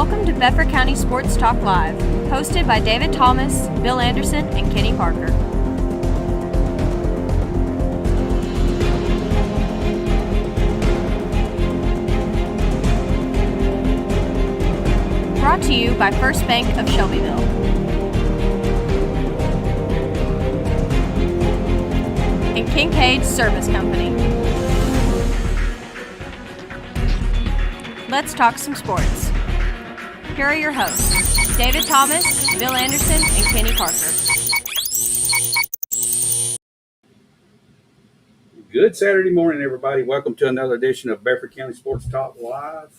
Welcome to Bedford County Sports Talk Live, hosted by David Thomas, Bill Anderson, and Kenny Parker. Brought to you by First Bank of Shelbyville. And Kincaid's Service Company. Let's talk some sports. Here are your hosts, David Thomas, Bill Anderson, and Kenny Parker. Good Saturday morning, everybody. Welcome to another edition of Bedford County Sports Talk Live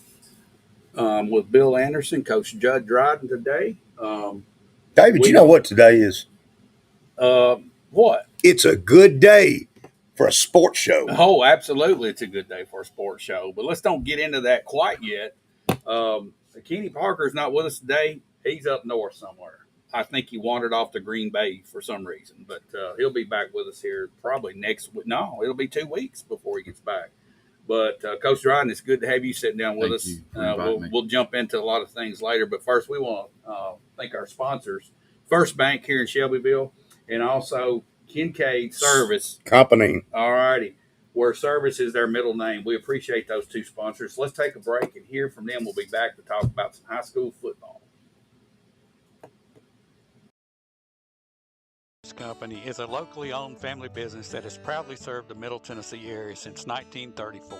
with Bill Anderson, Coach Judd Dryden today. David, you know what today is? What? It's a good day for a sports show. Oh, absolutely. It's a good day for a sports show. But let's don't get into that quite yet. Kenny Parker's not with us today. He's up north somewhere. I think he wandered off to Green Bay for some reason. But he'll be back with us here probably next week. No, it'll be 2 weeks before he gets back. But Coach Dryden, it's good to have you sitting down with us. We'll jump into a lot of things later. But first, we want to thank our sponsors, First Bank here in Shelbyville, and also Kincaid Service Company. All righty. Where service is their middle name. We appreciate those two sponsors. Let's take a break and hear from them. We'll be back to talk about some high school football. Company is a locally owned family business that has proudly served the Middle Tennessee area since 1934.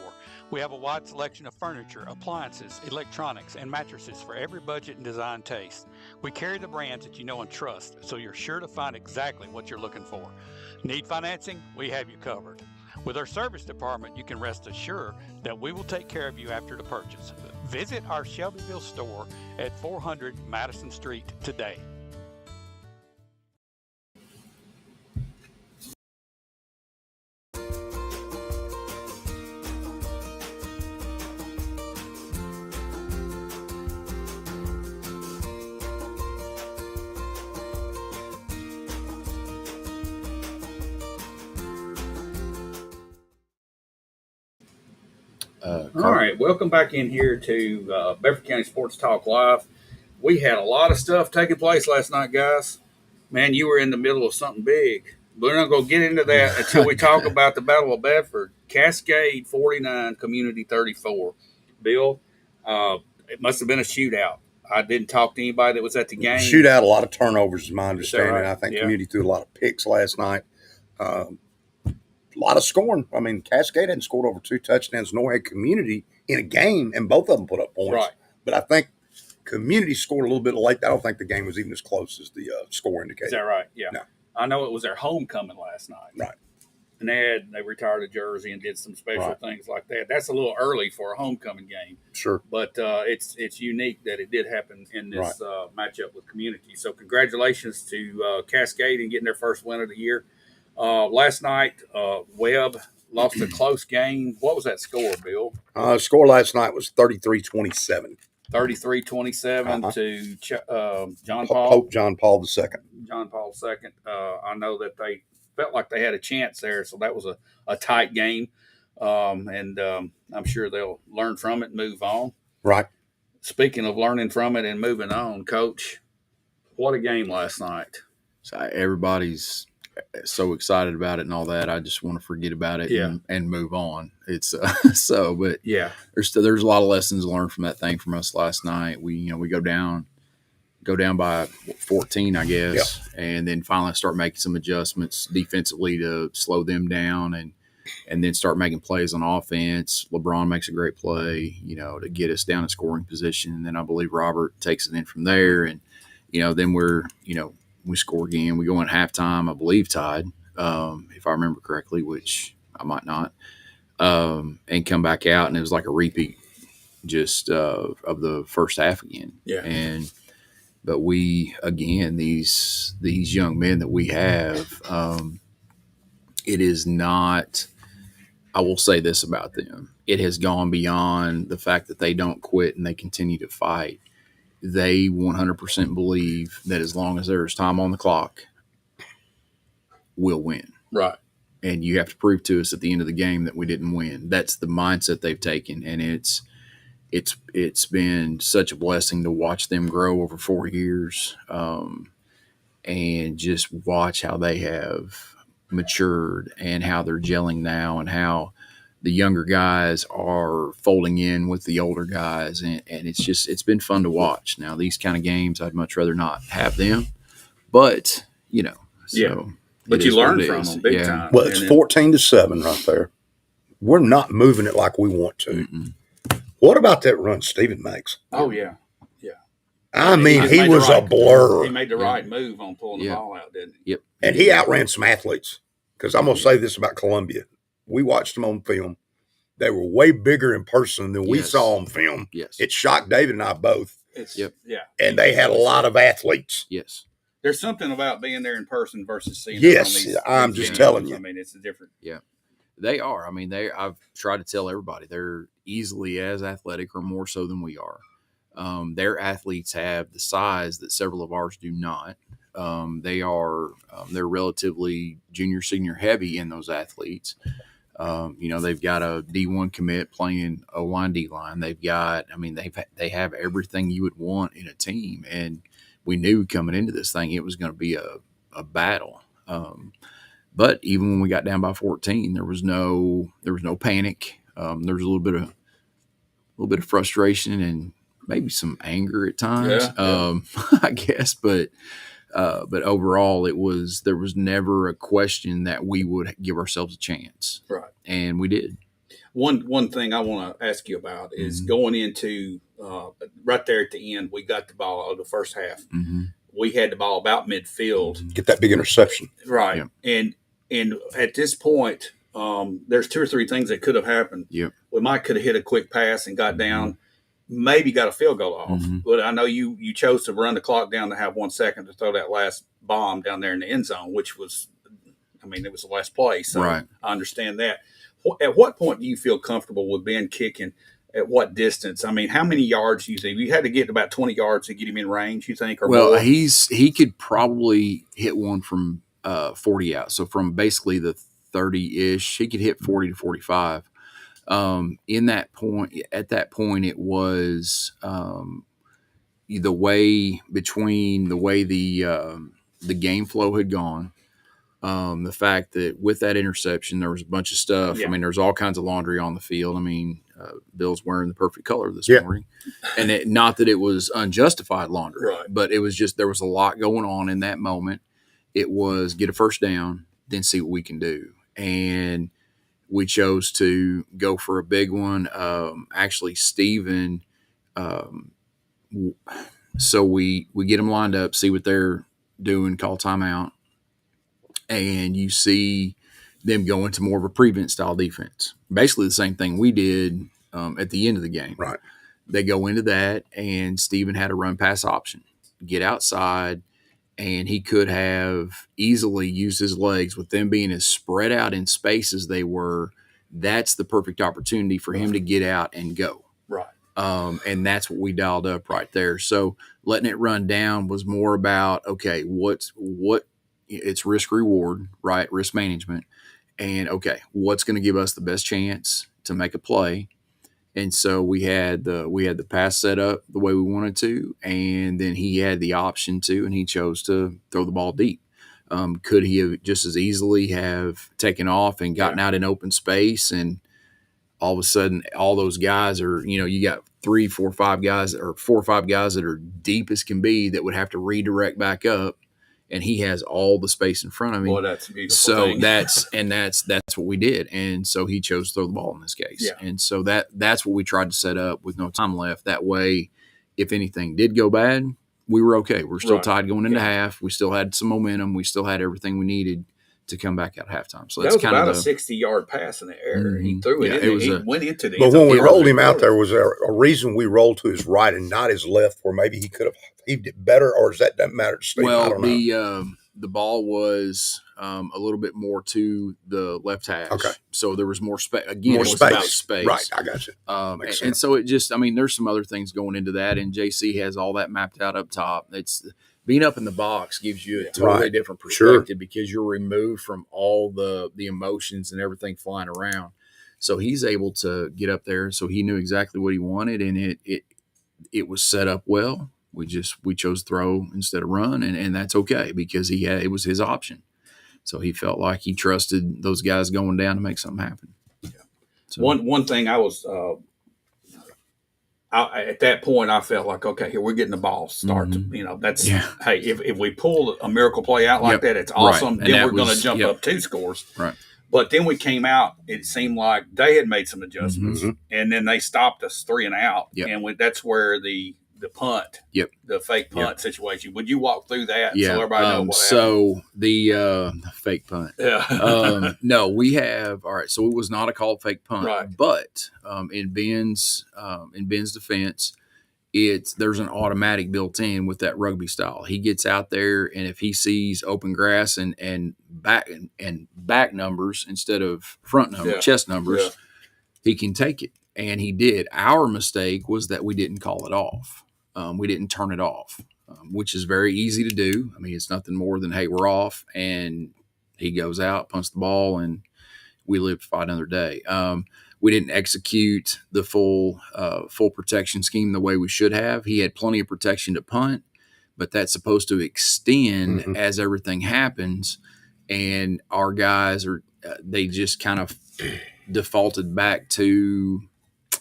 We have a wide selection of furniture, appliances, electronics, and mattresses for every budget and design taste. We carry the brands that you know and trust, so you're sure to find exactly what you're looking for. Need financing? We have you covered. With our service department, you can rest assured that we will take care of you after the purchase. Visit our Shelbyville store at 400 Madison Street today. All right, welcome back in here to Bedford County Sports Talk Live. We had a lot of stuff taking place last night, guys. Man, you were in the middle of something big. We're not going to get into that until we talk about the Battle of Bedford. Cascade 49, Community 34. Bill, it must have been a shootout. I didn't talk to anybody that was at the game. Shootout, a lot of turnovers is my understanding. Right? I think Community threw a lot of picks last night. A lot of scoring. I mean, Cascade hadn't scored over 2 touchdowns, nor had Community in a game, and both of them put up points. Right. But I think Community scored a little bit late. I don't think the game was even as close as the score indicated. Is that right? Yeah. No. I know it was their homecoming last night. Right. And they retired a jersey and did some special things like that. That's a little early for a homecoming game. Sure. But it's unique that it did happen in this matchup with Community. So congratulations to Cascade and getting their first win of the year. Last night, Webb lost a close game. What was that score, Bill? Score last night was 33-27. 33-27 to John Paul. Pope John Paul II. John Paul II. I know that they felt like they had a chance there, so that was a tight game. And I'm sure they'll learn from it and move on. Right. Speaking of learning from it and moving on, Coach, what a game last night. So everybody's so excited about it and all that. I just want to forget about it and move on. It's but yeah, there's a lot of lessons learned from that thing from us last night. We go down by 14, I guess, and then finally start making some adjustments defensively to slow them down and then start making plays on offense. LeBron makes a great play, to get us down in scoring position. And then I believe Robert takes it in from there. And, then we score again. We go in halftime, I believe tied, if I remember correctly, which I might not, and come back out. And it was like a repeat just of the first half again. Yeah. But we, again, these young men that we have, it is not, I will say this about them. It has gone beyond the fact that they don't quit and they continue to fight. They 100% believe that as long as there's time on the clock, we'll win. Right. And you have to prove to us at the end of the game that we didn't win. That's the mindset they've taken. And it's been such a blessing to watch them grow over 4 years, and just watch how they have matured and how they're gelling now, and how the younger guys are folding in with the older guys, and it's been fun to watch. Now, these kind of games, I'd much rather not have them, but so But it you is what learn it from is. them big Yeah. time. Well, it's 14-7 right there. We're not moving it like we want to. Mm-mm. What about that run Steven makes? Oh yeah. I mean, just he made the was a right- blur. He made the right move on pulling the Yeah. ball out, didn't he? Yep. And he outran some athletes. Because I'm going to say this about Columbia. We watched them on film. They were way bigger in person than we Yes. saw on film. Yes. It shocked David and I both. Yep. Yeah. And they had a lot of athletes. Yes. There's something about being there in person versus seeing Yes, it on these. I'm these just videos. telling you. I mean, it's a different. They are. I mean, I've tried to tell everybody they're easily as athletic or more so than we are. Their athletes have the size that several of ours do not. They're relatively junior, senior heavy in those athletes. They've got a D1 commit playing O-line, D-line. They have everything you would want in a team. And we knew coming into this thing, it was going to be a battle. But even when we got down by 14, there was no panic. There was a little bit of frustration and maybe some anger at times. Yeah. I guess, but overall, there was never a question that we would give ourselves a chance, Right. and we did. One thing I want to ask you about is going into right there at the end. We got the ball of the first half. Mm-hmm. We had the ball about midfield. Get that big interception. Right. Yeah. And at this point, there's 2 or 3 things that could have happened. Yep. We might could have hit a quick pass and got down, maybe got a field goal off. Mm-hmm. But I know you chose to run the clock down to have 1 second to throw that last bomb down there in the end zone, which was, it was the last play. So Right. I understand that. At what point do you feel comfortable with Ben kicking? At what distance? How many yards do you think? You had to get about 20 yards to get him in range, you think? Or Well, more? he could probably hit one from 40 out. So from basically the 30-ish, he could hit 40 to 45. At that point, it was the way the game flow had gone. The fact that with that interception, there was a bunch of stuff. Yeah. There's all kinds of laundry on the field. Bill's wearing the perfect color this morning. And not that it was unjustified laundry, Right. but it was just there was a lot going on in that moment. It was get a first down, then see what we can do. And we chose to go for a big one. Actually, Steven, so we get them lined up, see what they're doing, call timeout. And you see them go into more of a prevent style defense. Basically the same thing we did at the end of the game. Right. They go into that, and Steven had a run pass option. Get outside, and he could have easily used his legs with them being as spread out in space as they were. That's the perfect opportunity for him to get out and go. Right. And that's what we dialed up right there. So letting it run down was more about, okay, what it's risk reward, right? Risk management. And okay, what's going to give us the best chance to make a play? And so we had the pass set up the way we wanted to, and then he had the option to, and he chose to throw the ball deep. Could he have just as easily have taken off and gotten out in open space, and all of a sudden all those guys are, you got 3, 4, 5 guys, or 4 or 5 guys that are deep as can be that would have to redirect back up, and he has all the space in front of him. Boy, that's a beautiful So thing. that's what we did. And so he chose to throw the ball in this case. Yeah. And so that's what we tried to set up with no time left. That way, if anything did go bad, we were okay. We're still Right. tied going into half. We still had some momentum. We still had everything we needed to come back out halftime. So that that's was kind about of a 60-yard pass in the air. He threw it. Yeah, in it was he a- went into the. But end when zone. we He rolled was him out, good. there was a reason we rolled to his right and not his left, where maybe he could have heaved it better, or does that doesn't matter to Steve? I well, don't know. the ball was a little bit more to the left hash. Okay. So there was more space. Again, More it was space. about space. Right, I got you. And, Makes and sense. so it just, there's some other things going into that, and JC has all that mapped out up top. It's being up in the box gives you a totally Right. different Sure. perspective because you're removed from all the emotions and everything flying around. So he's able to get up there. So he knew exactly what he wanted, and it was set up well. We chose throw instead of run, and that's okay because it was his option. So he felt like he trusted those guys going down to make something happen. Yeah. So, one thing I was at that point I felt like, okay, here we're getting the ball start. That's hey, if we pull a miracle play out like that, it's awesome. Right. Then we're going to jump up 2 scores. Right. But then we came out. It seemed like they had made some adjustments, and then they stopped us 3 and out. Yep. And that's where the punt, the fake punt situation. Would you walk through that so everybody knows what happened? The fake punt. Yeah. No, we have all right. So it was not a called fake punt, Right. but in Ben's defense, there's an automatic built in with that rugby style. He gets out there, and if he sees open grass and back numbers instead of front numbers, chest numbers, he can take it, and he did. Our mistake was that we didn't call it off. We didn't turn it off, which is very easy to do. I mean, it's nothing more than, hey, we're off, and he goes out, punts the ball, and we live to fight another day. We didn't execute the full protection scheme the way we should have. He had plenty of protection to punt, but that's supposed to extend as everything happens. And our guys they just kind of defaulted back to,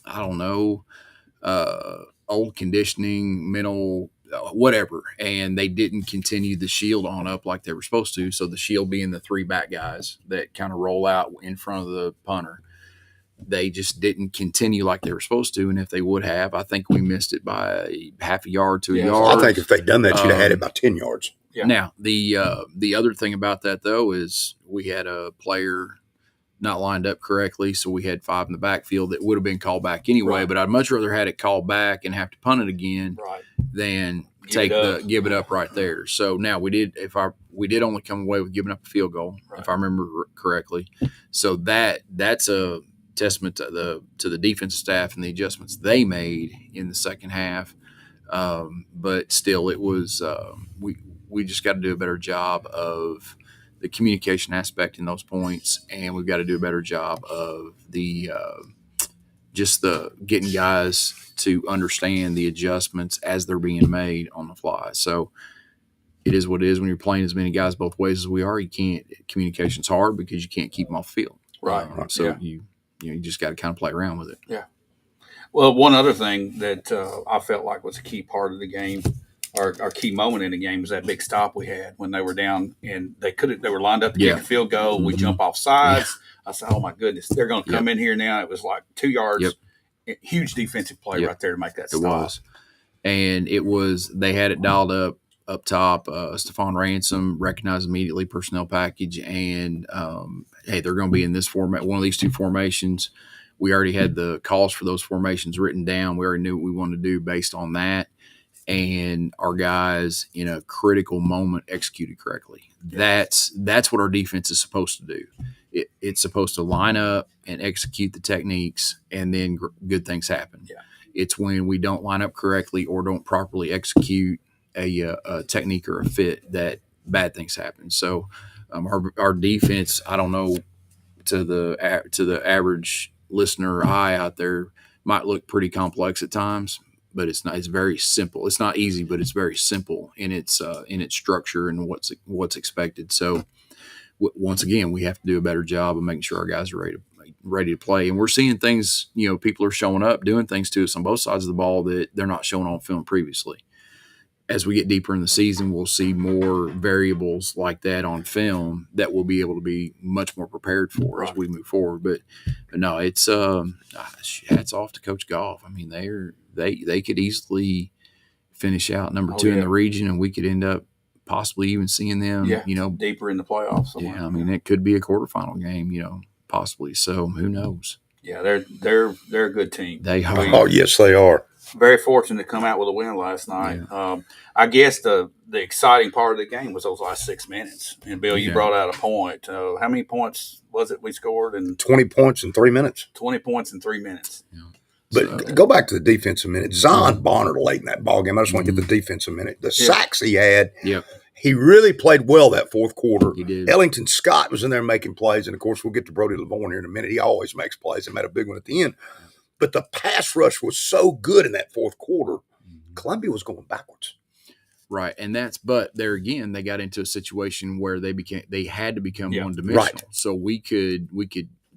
I don't know, old conditioning, mental, whatever. And they didn't continue the shield on up like they were supposed to. So the shield being the 3 back guys that kind of roll out in front of the punter. They just didn't continue like they were supposed to. And if they would have, I think we missed it by half a yard to a yard. I think if they'd done that, you'd have had it by 10 yards. Yeah. Now, the other thing about that, though, is we had a player not lined up correctly, so we had 5 in the backfield that would have been called back anyway. Right. But I'd much rather had it called back and have to punt it again than give it up right there. So now we did only come away with giving up a field goal, if I remember correctly. So that's a testament to the defensive staff and the adjustments they made in the second half. But still, it was we just got to do a better job of the communication aspect in those points, and we've got to do a better job of the getting guys to understand the adjustments as they're being made on the fly. So it is what it is when you're playing as many guys both ways as we are. Communication's hard because you can't keep them off the field. Right. So you just got to kind of play around with it. Yeah. Well, one other thing that I felt like was a key part of the game, our key moment in the game, was that big stop we had when they were down and they were lined up to kick a field goal. We jump off sides. I said, "Oh my goodness, they're going to come in here now." It was like 2 yards. Huge defensive play right there to make that stop. It was, and they had it dialed up top. Stephon Ransom recognized immediately personnel package, and hey, they're going to be in this format, one of these 2 formations. We already had the calls for those formations written down. We already knew what we wanted to do based on that. And our guys, in a critical moment, executed correctly. That's what our defense is supposed to do. It's supposed to line up and execute the techniques, and then good things happen. Yeah. It's when we don't line up correctly or don't properly execute a technique or a fit that bad things happen. So our defense, I don't know, to the average listener or eye out there, might look pretty complex at times, but it's not. It's very simple. It's not easy, but it's very simple in its structure and what's expected. So once again, we have to do a better job of making sure our guys are ready to play. And we're seeing things. People are showing up, doing things to us on both sides of the ball that they're not showing on film previously. As we get deeper in the season, we'll see more variables like that on film that we'll be able to be much more prepared for as we move forward. But no, it's hats off to Coach Goff. I mean, they could easily finish out number 2 in the region, and we could end up possibly even seeing them, deeper in the playoffs. Somewhere. Yeah, I mean, it could be a quarterfinal game, possibly. So who knows? Yeah, they're a good team. They are. Oh, yes, they are. Very fortunate to come out with a win last night. Yeah. I guess the exciting part of the game was those last 6 minutes. And, Bill, you brought out a point. How many points was it we scored? 20 points in 3 minutes. 20 points in 3 minutes. Yeah. But go back to the defensive minute. Zion Bonner late in that ball game. I just want to get the defensive minute. The sacks he had. Yep. He really played well that fourth quarter. He did. Ellington Scott was in there making plays, and of course, we'll get to Brody Lavorne here in a minute. He always makes plays and made a big one at the end. But the pass rush was so good in that fourth quarter, Columbia was going backwards. Right, and but there again, they got into a situation where they had to become one dimensional. Right. So we could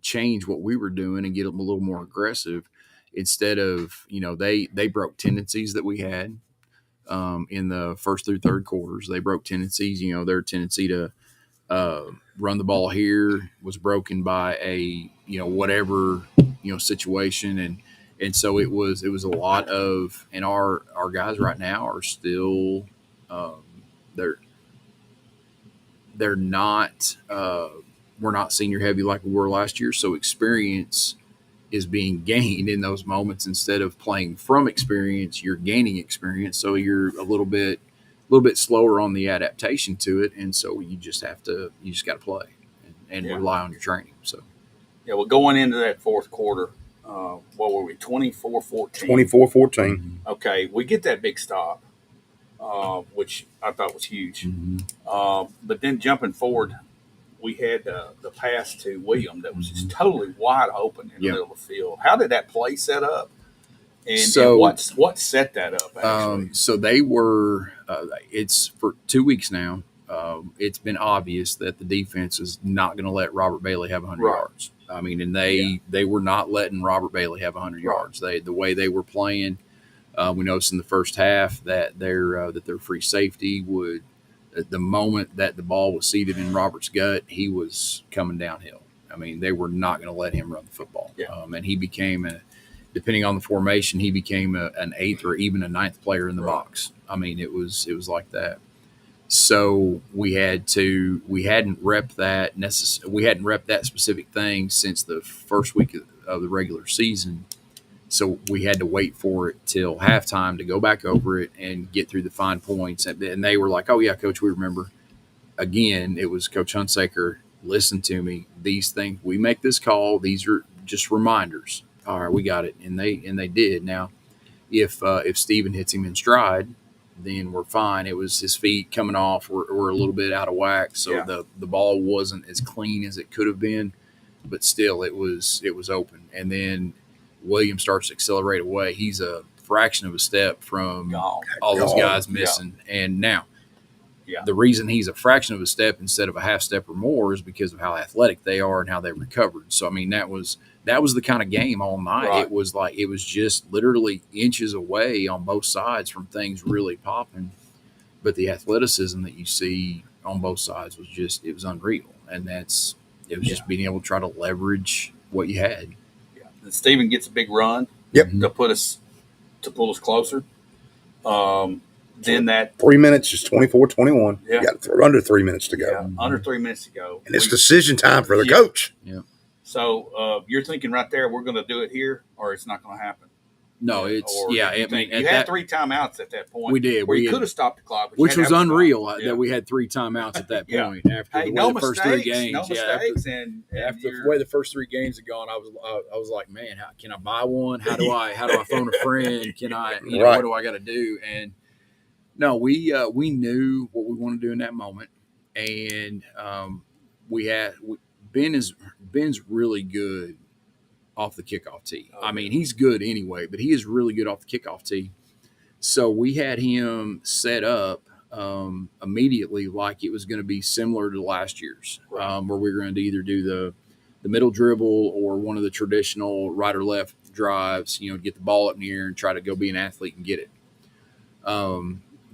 change what we were doing and get them a little more aggressive instead of they broke tendencies that we had in the first through third quarters. They broke tendencies. Their tendency to run the ball here was broken by a whatever situation and so it was a lot of, and our guys right now are still they're not we're not senior heavy like we were last year, so experience is being gained in those moments. Instead of playing from experience, you're gaining experience, so you're a little bit slower on the adaptation to it, and so you just got to play and rely on your training. So well, going into that fourth quarter, what were we, 24-14? 24-14. Okay, we get that big stop, which I thought was huge. But then jumping forward, we had the pass to William that was just totally wide open in the middle of the field. How did that play set up? And what set that up, actually? So they were it's for 2 weeks now. It's been obvious that the defense is not going to let Robert Bailey have 100 yards. I mean, and they were not letting Robert Bailey have 100 yards. The way they were playing, we noticed in the first half that their free safety would, at the moment that the ball was seated in Robert's gut, he was coming downhill. I mean, they were not going to let him run the football. And he became, depending on the formation, he became an eighth or even a ninth player in the box. I mean, it was like that. So we hadn't repped that specific thing since the first week of the regular season. So we had to wait for it till halftime to go back over it and get through the fine points. And they were like, "Oh yeah, Coach, we remember." Again, it was Coach Hunsaker. Listen to me. These things, we make this call. These are just reminders. All right, we got it, and they did. Now, if Steven hits him in stride, then we're fine. It was his feet coming off were a little bit out of whack, so the ball wasn't as clean as it could have been, but still it was open. And then William starts to accelerate away. He's a fraction of a step from all those guys missing. And now, the reason he's a fraction of a step instead of a half step or more is because of how athletic they are and how they recovered. So I mean, that was the kind of game all night. Right. It was just literally inches away on both sides from things really popping. But the athleticism that you see on both sides it was unreal. And it was just being able to try to leverage what you had. Yeah. And Steven gets a big run to pull us closer. Then that 3 minutes is 24-21. Yeah. You got under 3 minutes to go. Yeah, under 3 minutes to go. And it's decision time for the coach. Yeah. So you're thinking right there, we're going to do it here, or it's not going to happen. No, you had 3 timeouts at that point. We did. You could have stopped the clock, which was unreal that we had 3 timeouts at that point. After the first 3 games, after the way the first 3 games had gone, I was like, man, how can I buy one? How do I phone a friend? Can I? What do I got to do? And no, we knew what we wanted to do in that moment, and Ben's really good off the kickoff tee. I mean, he's good anyway, but he is really good off the kickoff tee. So we had him set up immediately like it was going to be similar to last year's, where we were going to either do the middle dribble or one of the traditional right or left drives, get the ball up in the air and try to go be an athlete and get it.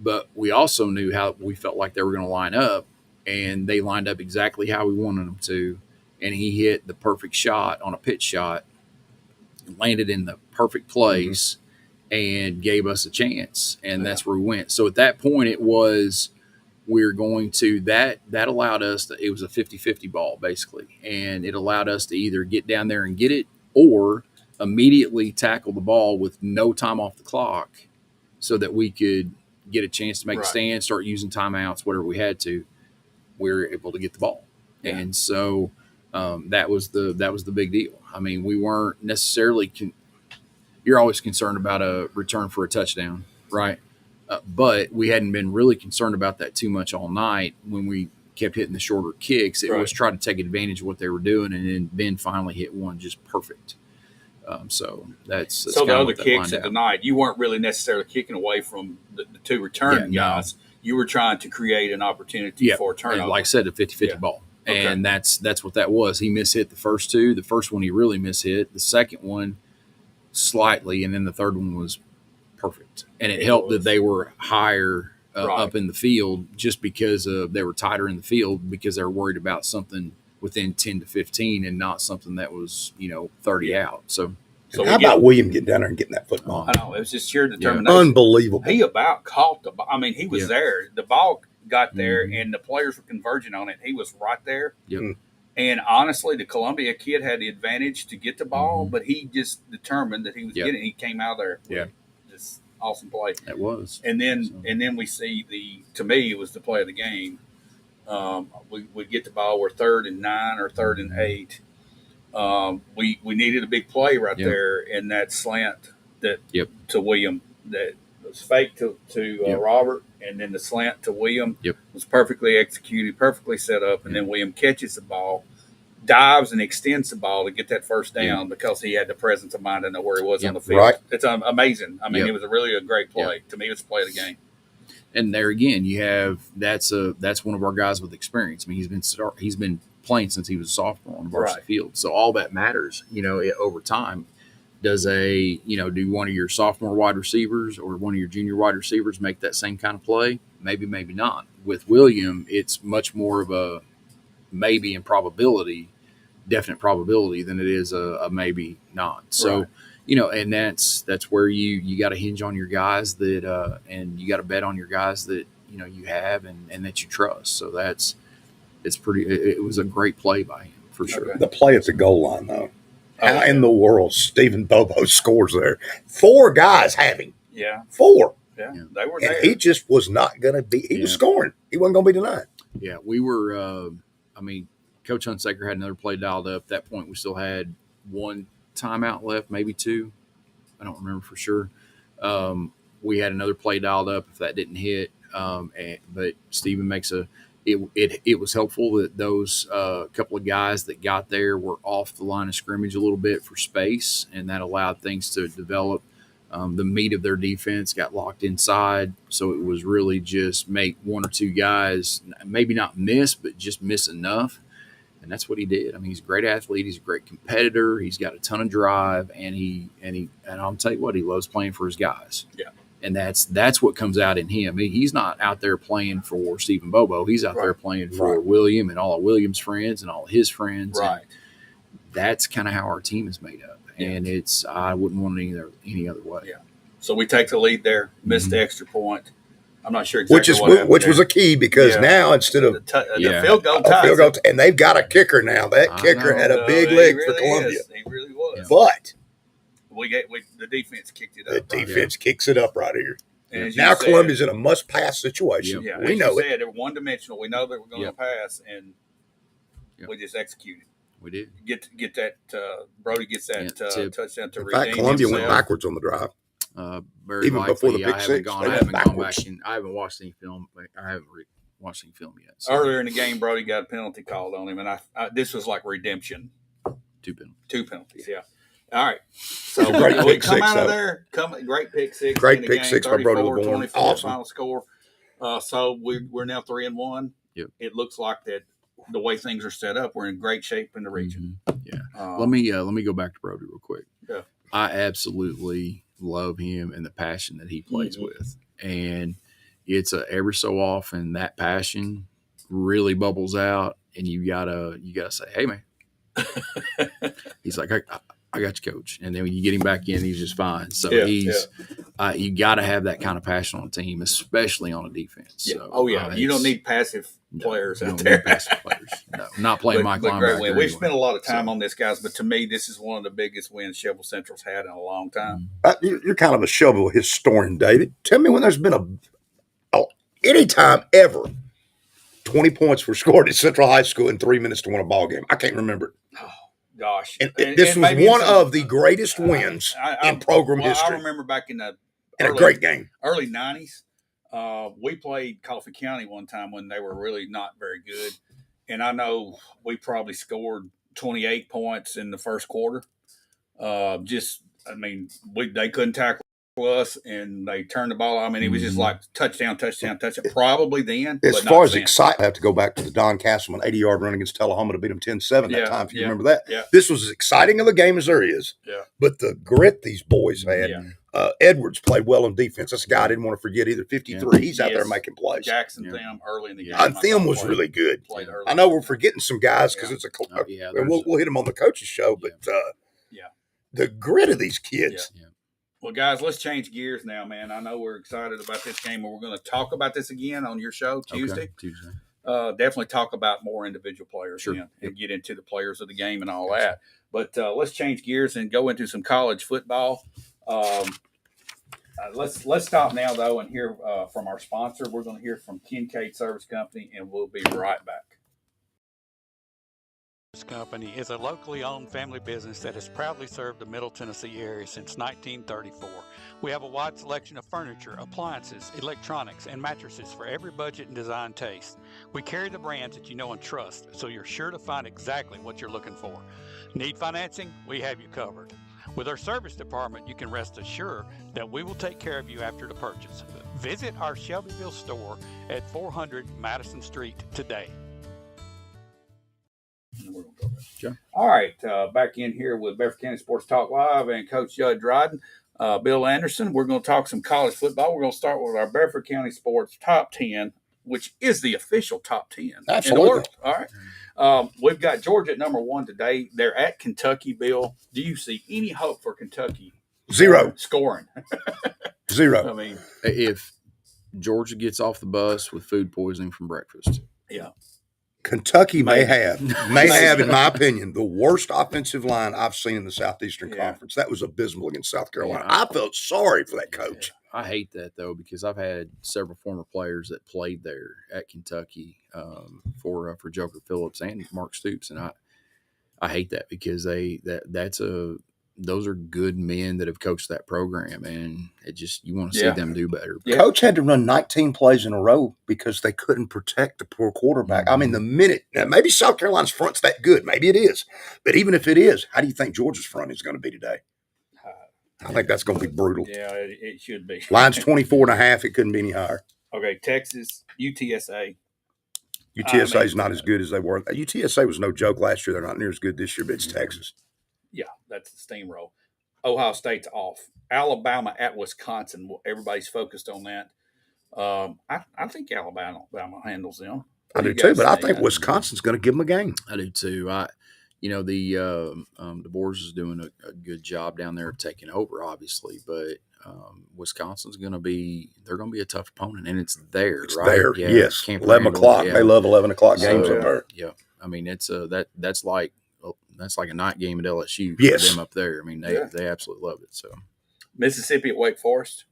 But we also knew how we felt like they were going to line up, and they lined up exactly how we wanted them to. And he hit the perfect shot on a pitch shot, landed in the perfect place, and gave us a chance. And that's where we went. So at that point, it was we're going to that allowed us to, it was a 50-50 ball basically, and it allowed us to either get down there and get it or immediately tackle the ball with no time off the clock, so that we could get a chance to make a stand, start using timeouts, whatever we had to. We were able to get the ball, and so. That was the big deal. I mean, we weren't necessarily you're always concerned about a return for a touchdown, right? But we hadn't been really concerned about that too much all night when we kept hitting the shorter kicks. It was trying to take advantage of what they were doing, and then Ben finally hit one just perfect. So that's so the other kicks of the night, you weren't really necessarily kicking away from the two return guys. No. You were trying to create an opportunity for a turnover. Like I said, a 50-50 ball. Okay. And that's what that was. He mishit the first two. The first one he really mishit. The second one slightly, and then the third one was perfect. And it helped that they were higher up in the field just because they were tighter in the field because they were worried about something within 10 to 15 and not something that was, 30 out. So how about William getting down there and getting that football? I know. It was just sheer determination. Unbelievable. He about caught the ball. I mean, he was there. The ball got there, and the players were converging on it. He was right there. Yep. And honestly, the Columbia kid had the advantage to get the ball, but he just determined that he was getting it. He came out there with this awesome play. It was. And then we see to me, it was the play of the game. We get the ball. We're 3rd and 9 or 3rd and 8. We needed a big play right there, and that slant to William that was fake to Robert, and then the slant to William was perfectly executed, perfectly set up, and then William catches the ball, dives and extends the ball to get that first down because he had the presence of mind to know where he was on the field. Right. It's amazing. I mean, it was really a great play. To me, it was the play of the game. And there again, you have that's one of our guys with experience. I mean, he's been playing since he was a sophomore on the varsity field. So all that matters, over time. Do one of your sophomore wide receivers or one of your junior wide receivers make that same kind of play? Maybe, maybe not. With William, it's much more of a maybe and definite probability than it is a maybe not. So, and that's where you got to hinge on your guys that, and you got to bet on your guys that, you have and that you trust. So it was a great play by him for sure. The play at the goal line though. How in the world Stephen Bobo scores there? 4 guys having. Yeah. 4. Yeah. They were there. And he just was not going to be. He was scoring. He wasn't going to be denied. Yeah, we were. Coach Hunsaker had another play dialed up. At that point, we still had 1 timeout left, maybe 2. I don't remember for sure. We had another play dialed up if that didn't hit. But Stephen makes it was helpful that those couple of guys that got there were off the line of scrimmage a little bit for space, and that allowed things to develop. The meat of their defense got locked inside, so it was really just make 1 or 2 guys maybe not miss, but just miss enough, and that's what he did. I mean, he's a great athlete. He's a great competitor. He's got a ton of drive, and I'll tell you what, he loves playing for his guys. Yeah. And that's what comes out in him. He's not out there playing for Stephen Bobo. He's out there playing for William and all of William's friends and all of his friends. Right. And that's kind of how our team is made up. Yeah. And I wouldn't want it any other way. Yeah. So we take the lead there, missed the extra point. I'm not sure exactly which was a key because now instead of the field goal ties, and they've got a kicker now. That kicker had a big leg for Columbia. He really was. Yeah. But the defense kicked it up. The defense kicks it up right here. And now Columbia's in a must-pass situation. Yeah, we know it. They're one-dimensional. We know that we're going to pass, and we just executed. We did get that. Brody gets that touchdown to redeem. In fact, Columbia went backwards on the drive. Even before the pick six, I haven't gone back and I haven't watched any film. I haven't watched any film yet. So. Earlier in the game, Brody got a penalty called on him, and I this was like redemption. 2 penalties. 2 penalties. Yeah. All right. So we come out of there. Great pick six. Great pick six by Brody LeBourne. 24 awesome. Final score. So we're now 3-1. Yep. It looks like that the way things are set up, we're in great shape in the region. Mm-hmm. Yeah. Let me go back to Brody real quick. Yeah. I absolutely love him and the passion that he plays with, and it's every so often that passion really bubbles out, and you gotta say, "Hey, man." He's like, I got you, coach. And then when you get him back in, he's just fine. So you got to have that kind of passion on a team, especially on a defense. Yeah. So, you don't need passive players out there. Passive players. No, not playing Mike linebacker. We've spent a lot of time on this, guys, but to me, this is one of the biggest wins Shovel Central's had in a long time. You're kind of a Shovel historian, David. Tell me when there's been any time ever 20 points were scored at Central High School in 3 minutes to win a ball game. I can't remember it. Oh, gosh. This was one of the greatest wins in program history. I remember back in the a great game. Early 90s, We played Coffee County one time when they were really not very good, and I know we probably scored 28 points in the first quarter. They couldn't tackle us, and they turned the ball. I mean, it was just like touchdown, touchdown, touchdown. Probably then, As but far not as since. excitement, I have to go back to the Don Castleman 80-yard run against Tullahoma to beat them 10-7 that time, if you remember that. Yeah. This was as exciting of a game as there is. Yeah. But the grit these boys had. Yeah. Edwards played well on defense. That's a guy I didn't want to forget either. 53. He's out there making plays. Jackson Them early in the game. Them was really good. Played early. I know we're forgetting some guys because it's we'll hit them on the coach's show, but the grit of these kids. Yeah. Well, guys, let's change gears now, man. I know we're excited about this game, and we're going to talk about this again on your show Tuesday. Okay, Tuesday. Definitely talk about more individual players and get into the players of the game and all that. But let's change gears and go into some college football. Let's stop now, though, and hear from our sponsor. We're going to hear from Kincaid Service Company, and we'll be right back. Company is a locally owned family business that has proudly served the Middle Tennessee area since 1934. We have a wide selection of furniture, appliances, electronics, and mattresses for every budget and design taste. We carry the brands that you know and trust, so you're sure to find exactly what you're looking for. Need financing? We have you covered. With our service department, you can rest assured that we will take care of you after the purchase. Visit our Shelbyville store at 400 Madison Street today. All right, back in here with Bedford County Sports Talk Live and Coach Judd Dryden, Bill Anderson. We're going to talk some college football. We're going to start with our Bedford County Sports Top 10, which is the official Top 10 Absolutely. in the world. All right. We've got Georgia at number 1 today. They're at Kentucky, Bill. Do you see any hope for Kentucky? Zero. Scoring. Zero. I mean, if Georgia gets off the bus with food poisoning from breakfast. Yeah. Kentucky may have, in my opinion, the worst offensive line I've seen in the Southeastern Conference. That was abysmal against South Carolina. I felt sorry for that coach. I hate that, though, because I've had several former players that played there at Kentucky for Joker Phillips and Mark Stoops, and I hate that because those are good men that have coached that program, and you want to see them do better. Yeah. Coach had to run 19 plays in a row because they couldn't protect the poor quarterback. Mm-hmm. I mean, the minute – maybe South Carolina's front's that good. Maybe it is. But even if it is, how do you think Georgia's front is going to be today? I think that's going to be brutal. Yeah, it should be. Line's 24.5. It couldn't be any higher. Okay, Texas, UTSA. UTSA is not as good as they were. UTSA was no joke last year. They're not near as good this year, but it's Texas. Yeah, that's the steamroll. Ohio State's off. Alabama at Wisconsin. Everybody's focused on that. I think Alabama handles them. I do too, but I think Wisconsin's going to give them a game. I do too. The Boers is doing a good job down there of taking over, obviously, but Wisconsin's going to be a tough opponent, and it's there. It's right? there, yeah, yes. Camp 11 Randall, o'clock. Yeah. They love 11 o'clock games up there. Yeah, I mean it's that's like a night game at LSU for them up there. I mean they absolutely love it. So Mississippi at Wake Forest.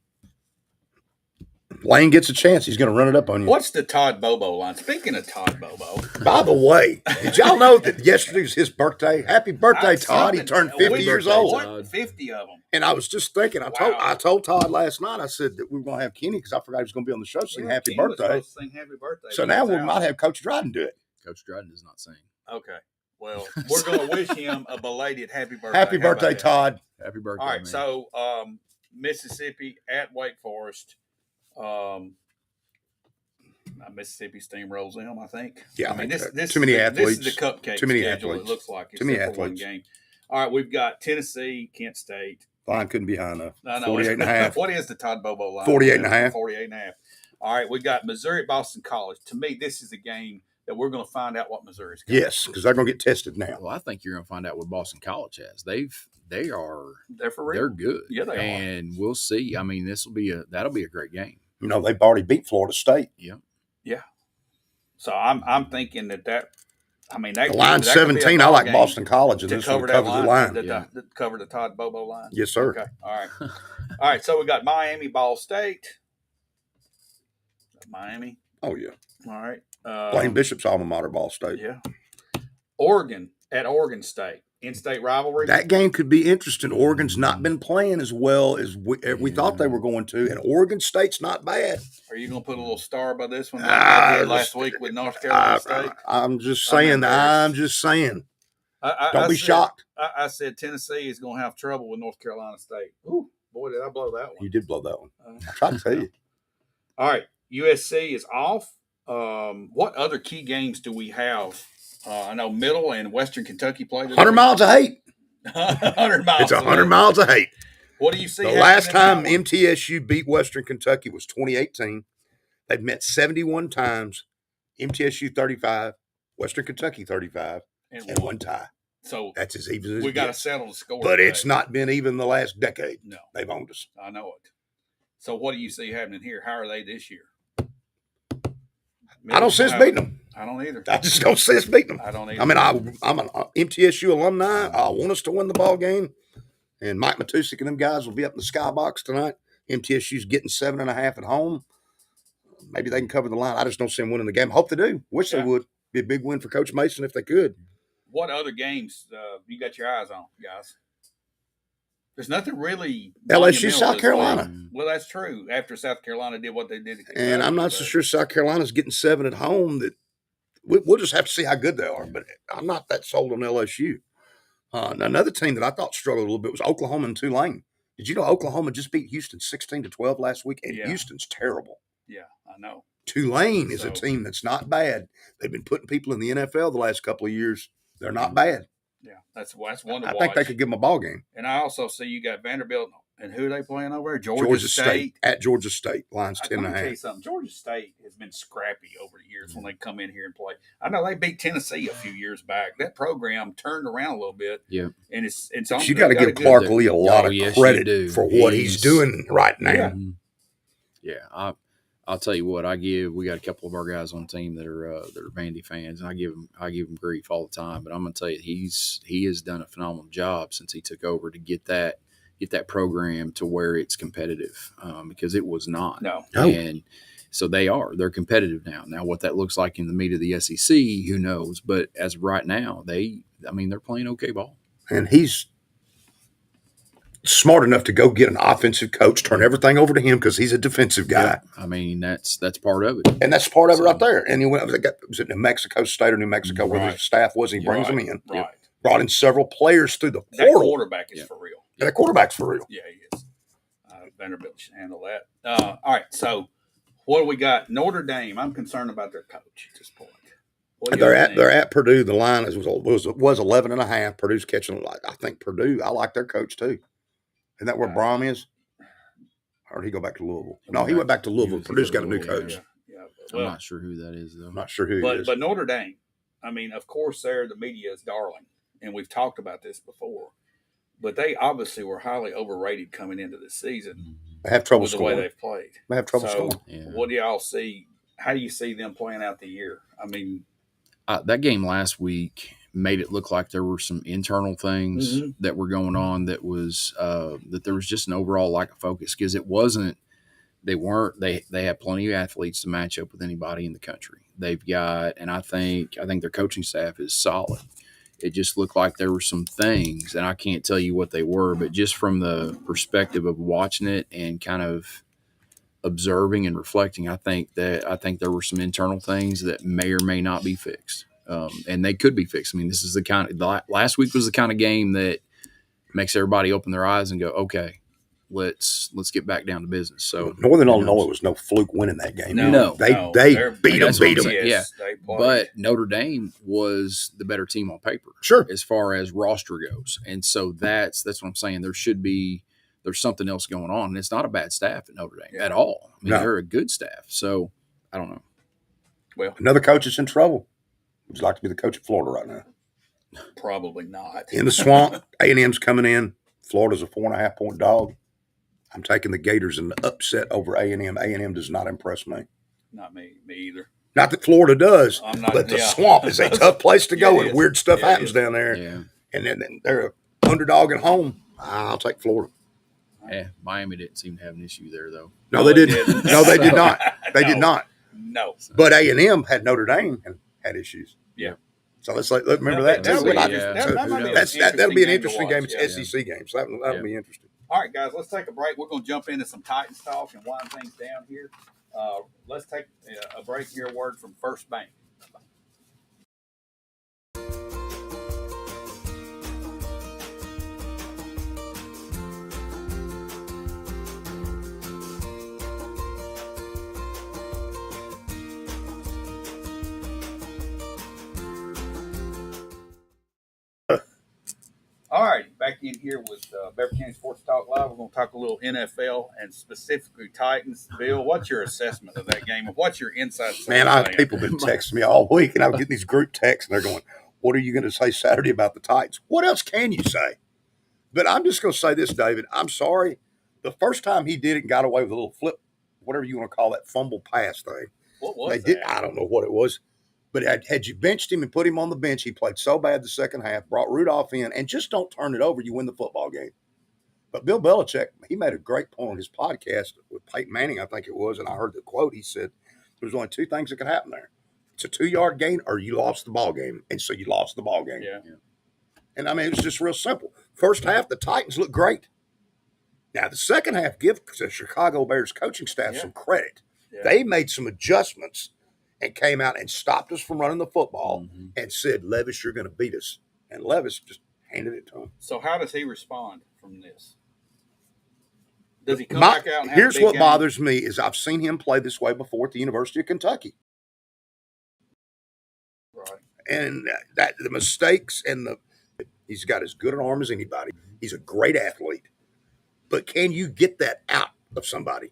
Lane gets a chance. He's going to run it up on you. What's the Todd Bobo line? Speaking of Todd Bobo. By the way, did y'all know that yesterday was his birthday? Happy birthday, Todd. He turned 50 years old. 50 of them. And I was just thinking, I told Todd last night, I said that we were going to have Kenny because I forgot he was going to be on the show sing Happy Birthday. Sing Happy Birthday. So now we might have Coach Dryden do it. Coach Dryden does not sing. Okay. Well, we're going to wish him a belated happy birthday. Happy birthday, Todd. Happy birthday. All right. Man. So Mississippi at Wake Forest. Mississippi steamrolls them, I think. Yeah, I mean, this too many athletes. This is the cupcake too many schedule. athletes. It looks like too many for one athletes. game. All right, we've got Tennessee, Kent State. Line couldn't be high enough. 48.5. What is the Todd Bobo line? 48.5. 48.5. All right, we got Missouri at Boston College. To me, this is a game that we're going to find out what Missouri's got. Yes, because they're going to get tested now. Well, I think you're going to find out what Boston College has. They're for real. They're good. Yeah, they are. And we'll see. I mean, that'll be a great game. They've already beat Florida State. Yeah. Yeah. So I'm thinking that I mean that the line's 17. I like Boston College and to this cover one covers that line. To cover the Todd Bobo line. Yes, sir. Okay. All right. All right. So we got Miami, Ball State. Miami. Oh yeah. All right. Blaine Bishop's alma mater, Ball State. Yeah. Oregon at Oregon State. in-state rivalry. That game could be interesting. Oregon's not been playing as well as we thought they were going to, and Oregon State's not bad. Are you going to put a little star by this one like I did last week with North Carolina State? I'm just saying. Don't be shocked. I said Tennessee is going to have trouble with North Carolina State. Ooh, boy, did I blow that one. You did blow that one. I tried to tell you. All right, USC is off. What other key games do we have? I know Middle and Western Kentucky played. 100 miles of hate. 100 miles. It's 100 miles of hate. What do you see? The last time MTSU beat Western Kentucky was 2018. They've met 71 times. MTSU 35, Western Kentucky 35, and one tie. So that's as even as we got to settle the score. But it's not been even the last decade. No, they've owned us. I know it. So what do you see happening here? How are they this year? I don't see us beating them. I don't either. I just don't see us beating them. I don't either. I mean, I'm an MTSU alumni. I want us to win the ball game. And Mike Matusik and them guys will be up in the skybox tonight. MTSU's getting 7.5 at home. Maybe they can cover the line. I just don't see them winning the game. Hope they do. Wish they would. Be a big win for Coach Mason if they could. What other games you got your eyes on, guys? There's nothing really. LSU, South Carolina. Well, that's true. After South Carolina did what they did. And I'm not so sure South Carolina's getting 7 at home. That we'll just have to see how good they are. But I'm not that sold on LSU. Another team that I thought struggled a little bit was Oklahoma and Tulane. Did you know Oklahoma just beat Houston 16-12 last week? And Houston's terrible. Yeah, I know. Tulane is a team that's not bad. They've been putting people in the NFL the last couple of years. They're not bad. Yeah, that's one to watch. I think they could give them a ball game. And I also see you got Vanderbilt, and who are they playing over there? Georgia State. At Georgia State. Line's 10.5. Let me tell you something. Georgia State has been scrappy over the years when they come in here and play. I know they beat Tennessee a few years back. That program turned around a little bit. Yeah. And it's you got to give Clark Lee a lot of credit for what he's doing right now. Yeah. I'll tell you what, we got a couple of our guys on the team that are Vandy fans, and I give him grief all the time. But I'm going to tell you, he has done a phenomenal job since he took over to get that program to where it's competitive, because it was not. No. And so they're competitive now. Now, what that looks like in the meat of the SEC, who knows? But as of right now, they're playing okay ball. And he's smart enough to go get an offensive coach, turn everything over to him because he's a defensive guy. Yeah, I mean, that's part of it. And that's part of it right there. And he went, was it New Mexico State or New Mexico where his staff was? He brings them in. Right. Brought in several players through the portal. That quarterback is for real. Yeah, that quarterback's for real. Yeah, he is. Vanderbilt should handle that. All right, so what do we got? Notre Dame. I'm concerned about their coach at this point. They're at Purdue. The line was 11.5. Purdue's catching. I think Purdue. I like their coach too. Isn't that where Brom is? Or did he go back to Louisville? No, he went back to Louisville. Purdue's got a new coach. Yeah. Well, I'm not sure who that is, though. I'm not sure who he is. But Notre Dame, I mean, of course, the media's darling, and we've talked about this before. But they obviously were highly overrated coming into the season. They have trouble with scoring. the way they've played. They have trouble scoring. What do y'all see? How do you see them playing out the year? I mean, that game last week made it look like there were some internal things that were going on that was that there was just an overall lack of focus, because they have plenty of athletes to match up with anybody in the country. They've got, and I think their coaching staff is solid. It just looked like there were some things, and I can't tell you what they were, but just from the perspective of watching it and kind of observing and reflecting, I think there were some internal things that may or may not be fixed. And they could be fixed. I mean, this is last week was the kind of game that makes everybody open their eyes and go, okay, let's get back down to business. So Northern Illinois was no fluke winning that game. No, they beat them. Yes, yeah. But Notre Dame was the better team on paper, sure, as far as roster goes. And so that's what I'm saying. There's something else going on. And it's not a bad staff at Notre Dame at all. I mean, they're a good staff. So I don't know. Well, another coach is in trouble. Would you like to be the coach of Florida right now? Probably not. In the swamp, A&M's coming in. Florida's a 4.5-point dog. I'm taking the Gators in the upset over A&M. A&M does not impress me. Not me either. Not that Florida does, but the swamp is a tough place to go, and weird stuff happens down there. Yeah. And then they're an underdog at home. I'll take Florida. Yeah, Miami didn't seem to have an issue there, though. No, they didn't. No, they did not. They did not. No. But A&M had Notre Dame and had issues. Yeah. So let's remember That'll that too. be- That'll be an interesting game. to It's watch, SEC game, so that'll be interesting. All right, guys, let's take a break. We're going to jump into some Titans talk and wind things down here. Let's take a break here. A word from First Bank. All right, back in here with Bedford County Sports Talk Live. We're going to talk a little NFL and specifically Titans. Bill, what's your assessment of that game? And what's your insight? Man, people have been texting me all week, and I'm getting these group texts, and they're going, what are you going to say Saturday about the Titans? What else can you say? But I'm just going to say this, David. I'm sorry. The first time he did it and got away with a little flip, whatever you want to call that, fumble pass thing. What was that? I don't know what it was. But had you benched him and put him on the bench, he played so bad the second half, brought Rudolph in, and just don't turn it over, you win the football game. But Bill Belichick, he made a great point on his podcast with Peyton Manning, I think it was, and I heard the quote. He said, there's only two things that could happen there. It's a 2-yard gain or you lost the ball game. And so you lost the ball game. Yeah. And, I mean, it was just real simple. First half, the Titans looked great. Now, the second half, give the Chicago Bears coaching staff some credit. Yeah. They made some adjustments and came out and stopped us from running the football and said, Levis, you're going to beat us. And Levis just handed it to him. So how does he respond from this? Does he come back out and have Here's a big what game? bothers me is I've seen him play this way before at the University of Kentucky. Right. And that the mistakes and he's got as good an arm as anybody. He's a great athlete. But can you get that out of somebody?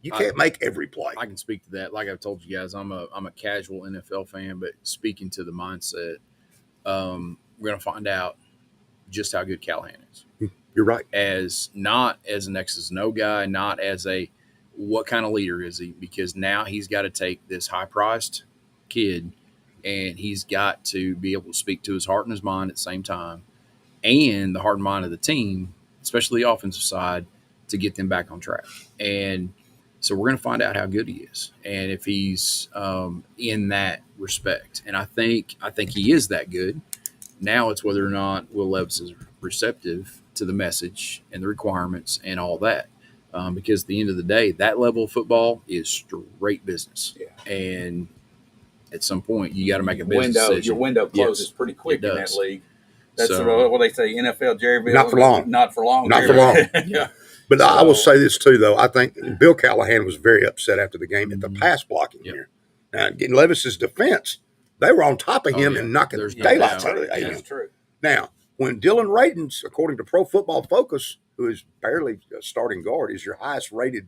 You can't make every play. I can speak to that. Like I've told you guys, I'm a casual NFL fan, but speaking to the mindset, we're going to find out just how good Callahan is. You're right. Not as an X's and O guy, not as what kind of leader is he? Because now he's got to take this high-priced kid and he's got to be able to speak to his heart and his mind at the same time, and the heart and mind of the team, especially the offensive side, to get them back on track. And so we're going to find out how good he is and if he's in that respect. And I think he is that good. Now it's whether or not Will Levis is receptive to the message and the requirements and all that. Because at the end of the day, that level of football is straight business. Yeah. And at some point, you got to make a business decision. Your window closes pretty quick in that league. That's what they say, NFL, Jerryville. Not for long. Not for long. Not for long. Yeah. But I will say this, too, though. I think Bill Callahan was very upset after the game at the pass blocking here. Now, in Levis's defense, they were on top of him and knocking daylights out of the That's true. Now, when Dylan Radins, according to Pro Football Focus, who is barely a starting guard, is your highest-rated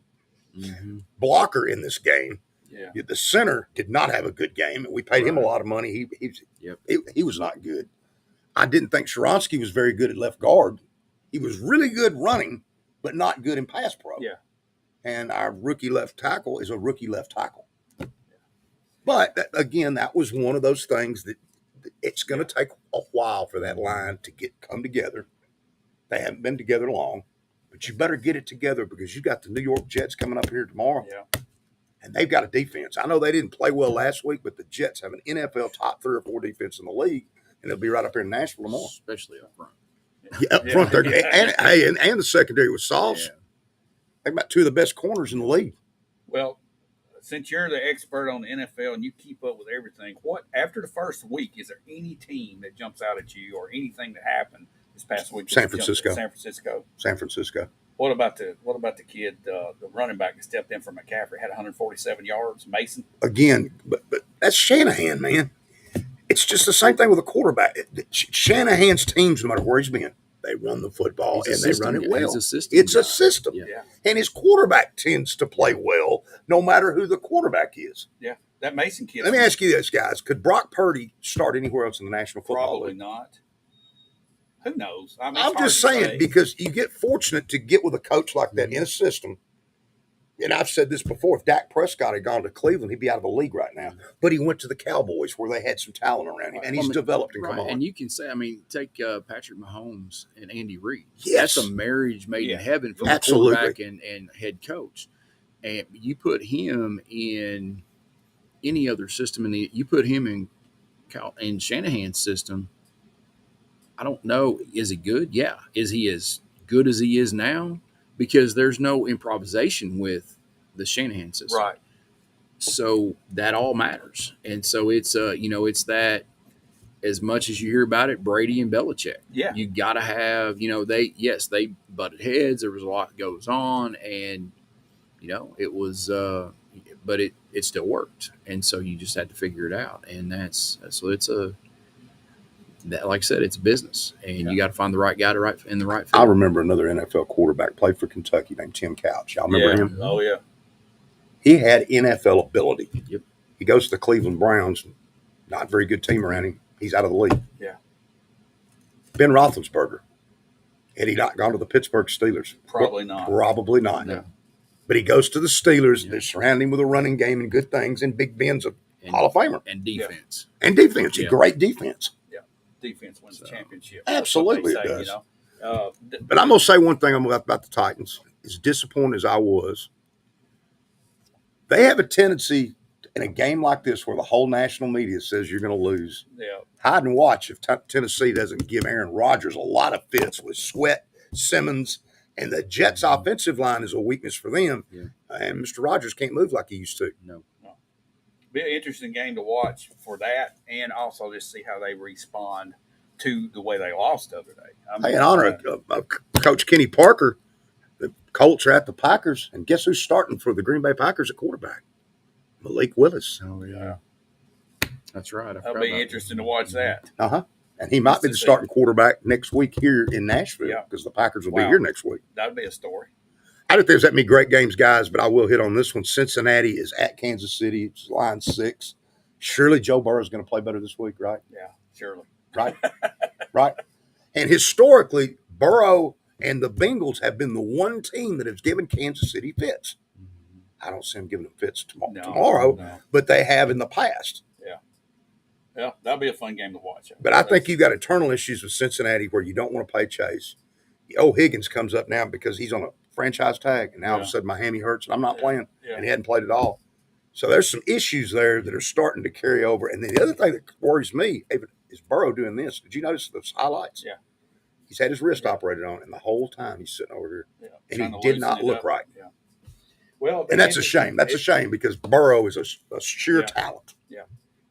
blocker in this game, the center did not have a good game. We paid him a lot of money. He was not good. I didn't think Sharansky was very good at left guard. He was really good running, but not good in pass pro. Yeah. And our rookie left tackle is a rookie left tackle. Yeah. But, again, that was one of those things that it's going to take a while for that line to come together. They haven't been together long, but you better get it together because you got the New York Jets coming up here tomorrow. Yeah. And they've got a defense. I know they didn't play well last week, but the Jets have an NFL top 3 or 4 defense in the league, and they'll be right up here in Nashville tomorrow. Especially up front. Yeah, up front there. And the secondary with Sauce. Yeah. They've got 2 of the best corners in the league. Well, since you're the expert on the NFL and you keep up with everything, after the first week, is there any team that jumps out at you or anything that happened this past week? San Francisco. San Francisco. What about the kid, the running back that stepped in for McCaffrey, had 147 yards, Mason? Again, but that's Shanahan, man. It's just the same thing with a quarterback. Shanahan's teams, no matter where he's been, they run the football and they run it well. It's a system. Yeah. And his quarterback tends to play well no matter who the quarterback is. Yeah. That Mason kid. Let me ask you this, guys. Could Brock Purdy start anywhere else in the National Football League? Probably not. Who knows? I mean, I'm just saying because you get fortunate to get with a coach like that in a system. And I've said this before, if Dak Prescott had gone to Cleveland, he'd be out of the league right now. But he went to the Cowboys where they had some talent around him, and he's developed and come on. And you can say, take Patrick Mahomes and Andy Reid. Yes. That's a marriage made in heaven from a quarterback and head coach. And you put him in any other system, you put him in in Shanahan's system, I don't know. Is he good? Yeah. Is he as good as he is now? Because there's no improvisation with the Shanahan system. Right. So that all matters. And so it's it's that, as much as you hear about it, Brady and Belichick. Yeah. You got to have, they butted heads. There was a lot that goes on, and it was, but it still worked, and so you just had to figure it out, and so it's like I said, it's business, and you got to find the right guy in the right field. I remember another NFL quarterback played for Kentucky named Tim Couch. Y'all remember him? Oh yeah. He had NFL ability. Yep. He goes to the Cleveland Browns. Not a very good team around him. He's out of the league. Yeah. Ben Roethlisberger. Had he not gone to the Pittsburgh Steelers? Probably not. Probably not. No. But he goes to the Steelers. Yeah. They surround him with a running game and good things, and Big Ben's a Hall of Famer. And defense. And defense. Yeah. A great defense. Yeah. Defense wins the championship. Absolutely That's what it they say, does. you know. But I'm going to say one thing about the Titans. As disappointed as I was, they have a tendency in a game like this where the whole national media says you're going to lose. Yeah. Hide and watch if Tennessee doesn't give Aaron Rodgers a lot of fits with Sweat, Simmons, and the Jets' offensive line is a weakness for them. Yeah. And Mr. Rodgers can't move like he used to. No. Be an interesting game to watch for that, and also just see how they respond to the way they lost the other day. Hey, in honor of Coach Kenny Parker, the Colts are at the Packers, and guess who's starting for the Green Bay Packers at quarterback? Malik Willis. Oh yeah. That's right. That'll be interesting to watch that. And he might be the starting quarterback next week here in Nashville because the Packers will be here next week. That'd be a story. I don't think there's that many great games, guys, but I will hit on this one. Cincinnati is at Kansas City. It's line 6. Surely Joe Burrow is going to play better this week, right? Yeah, surely. Right? Right. And historically, Burrow and the Bengals have been the one team that has given Kansas City fits. I don't see them giving them fits tomorrow, but they have in the past. Yeah, that'll be a fun game to watch. But I think you've got internal issues with Cincinnati where you don't want to play Chase. Higgins comes up now because he's on a franchise tag, and now all of a sudden my hammy hurts, and I'm not playing, and he hadn't played at all. So there's some issues there that are starting to carry over. And then the other thing that worries me is Burrow doing this. Did you notice those highlights? Yeah. He's had his wrist operated on, and the whole time he's sitting over here, and he did not look right. Yeah. Well, and that's a shame. That's a shame because Burrow is a sheer talent. Yeah.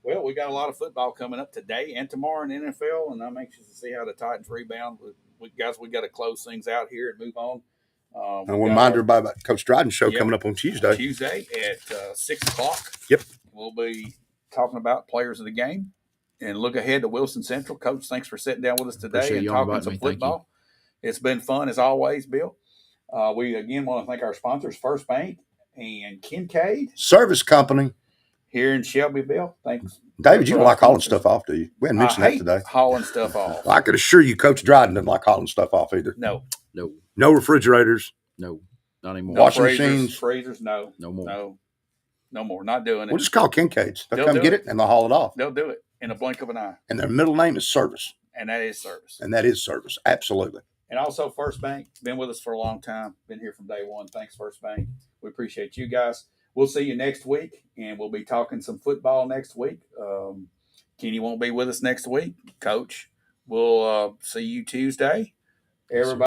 Well, we got a lot of football coming up today and tomorrow in the NFL, and I'm anxious to see how the Titans rebound. We got to close things out here and move on. And a reminder about Coach Dryden's show coming up on Tuesday. Tuesday at 6 o'clock. Yep. We'll be talking about players of the game and look ahead to Wilson Central. Coach, thanks for sitting down with us today and talking some football. It's been fun as always, Bill. We again want to thank our sponsors, First Bank and Kincaid Service Company here in Shelbyville. Thanks, David. You don't like hauling stuff off, do you? We hadn't mentioned that today. Hauling stuff off. I could assure you, Coach Dryden doesn't like hauling stuff off either. No. No refrigerators. No, not anymore. Washing machines. Freezers. No more. No more. Not doing it. We'll just call Kincaid's. They'll come get it and they'll haul it off. They'll do it in a blink of an eye. And their middle name is Service. And that is Service. Absolutely. And also First Bank, been with us for a long time. Been here from day one. Thanks, First Bank. We appreciate you guys. We'll see you next week, and we'll be talking some football next week. Kenny won't be with us next week. Coach, we'll see you Tuesday. Everybody.